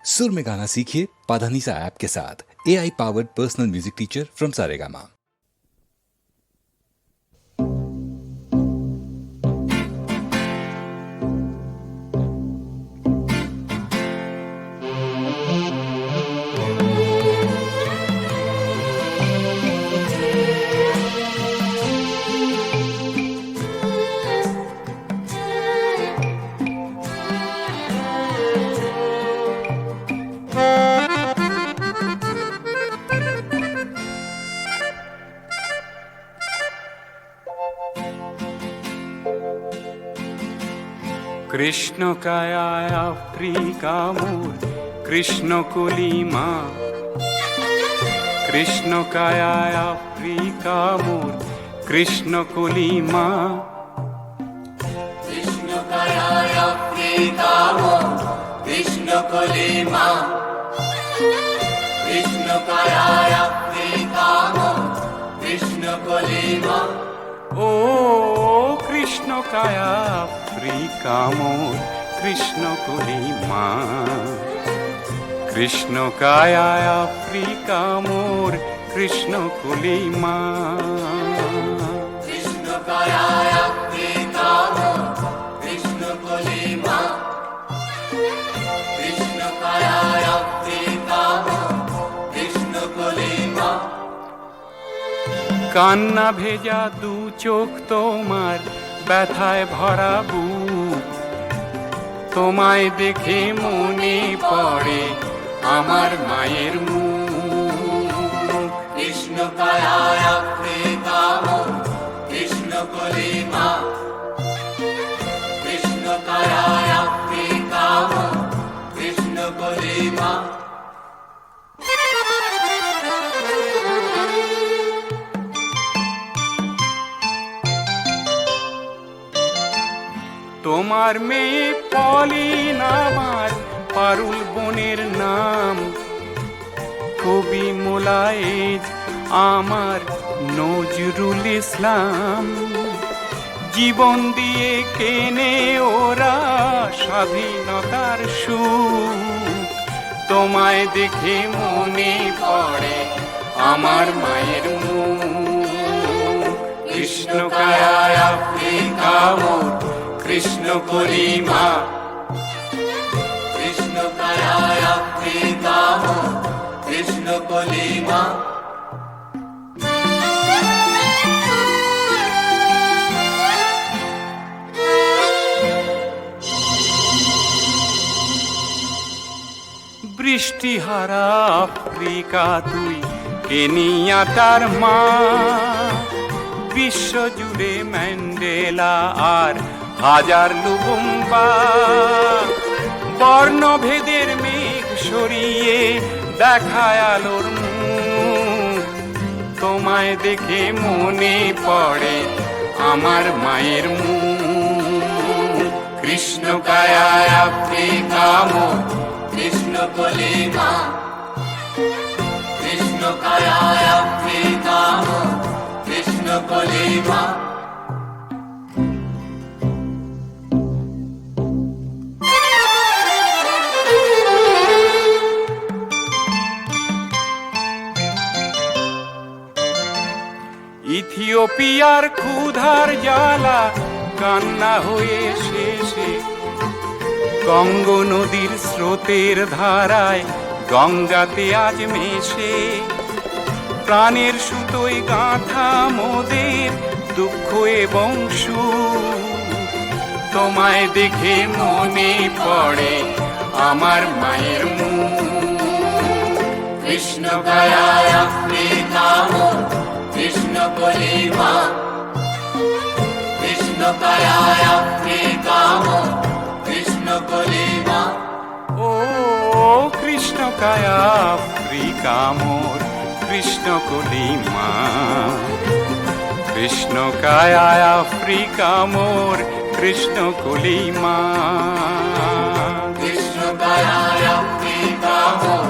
सुर में गाना सीखिए पाधानीसा ऐप के साथ। AI powered personal music teacher from Saregama. কৃষ্ণ কায়ায় আফ্রিকা মোর কৃষ্ণ কলিমা, কৃষ্ণ কায়ায় আফ্রিকা মোর কৃষ্ণ কলিমা, কৃষ্ণ কায়ায় আফ্রিকা মোর কৃষ্ণ কলিমা, কৃষ্ণ কায়ায় আফ্রিকা মোর কৃষ্ণ কলিমা। ও কৃষ্ণ কায়া আফ্রিকা মোর কৃষ্ণ কলিমা, কৃষ্ণ কায়ায় আফ্রিকা মোর কৃষ্ণ কলিমা, কৃষ্ণ কায়ায় আফ্রিকা মোর কৃষ্ণ কলিমা, কৃষ্ণ কায়ায় আফ্রিকা মোর কৃষ্ণ কলিমা। কান্না ভেজা দু চোখ তোমার ব্যথায় ভরা বুক, তোমায় দেখে মনে পড়ে আমার মায়ের মুখ। কৃষ্ণ কায়ায় আফ্রিকা মোর কৃষ্ণ কলিমা, কৃষ্ণ কায়ায় আফ্রিকা মোর কৃষ্ণ কলিমা। তোমার মেয়ে পলিন আমার পারুল বোনের নাম, কবি মোলায়েজ আমার নজরুল ইসলাম। জীবন দিয়ে কেনে ওরা স্বাধীনতার সুখ, তোমায় দেখে মনে পড়ে আমার মায়ের মুখ। কৃষ্ণ কায়ায় আফ্রিকা মোর কৃষ্ণ কলিমা, কৃষ্ণ কায়ায় আফ্রিকা মোর কৃষ্ণ কলিমা। বৃষ্টিহারা আফ্রিকা তুই কেনিয়াটার মা, বিশ্বজুড়ে ম্যান্ডেলা আর হাজার লুবুম্বা। বর্ণভেদের মেঘ সরিয়ে দেখায় আলোর মুখ, তোমায় দেখে মনে পড়ে আমার মায়ের মুখ। কৃষ্ণ কায়ায় আফ্রিকা মোর কৃষ্ণ কলিমা, কৃষ্ণ কায়ায় আফ্রিকা মোর কৃষ্ণ কলিমা। ইথিওপিয়ার ক্ষুধার জ্বালা কান্না হয়ে শেষে, গঙ্গ নদীর স্রোতের ধারায় গঙ্গাতে আজ মেশে। প্রাণের সুতোয় গাঁথা মোদের দুঃখ এবং সুখ, তোমায় দেখে মনে পড়ে আমার মায়ের মুখ। কৃষ্ণ কায়ায় আফ্রিকা মোর কৃষ্ণ কলিমা, কৃষ্ণ কায়ায় আফ্রিকা মোর কৃষ্ণ কলিমা। ও কৃষ্ণ কায়া আফ্রিকা মোর কৃষ্ণ কলিমা, কৃষ্ণ কায়ায় আফ্রিকা মোর কৃষ্ণ কলিমা, কৃষ্ণ কায়ায় আফ্রিকা মোর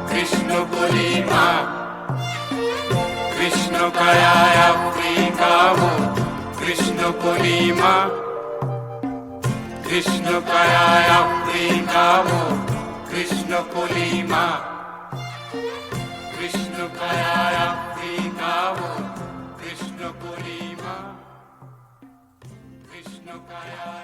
কৃষ্ণ কলিমা, কৃষ্ণ কায়ায় আফ্রিকা মোর কৃষ্ণ কলিমা, কৃষ্ণ কায়ায় আফ্রিকা মোর কৃষ্ণ কলিমা কৃষ্ণ কায়ায় আফ্রিকা মোর কৃষ্ণ কলিমা কৃষ্ণ কায়ায়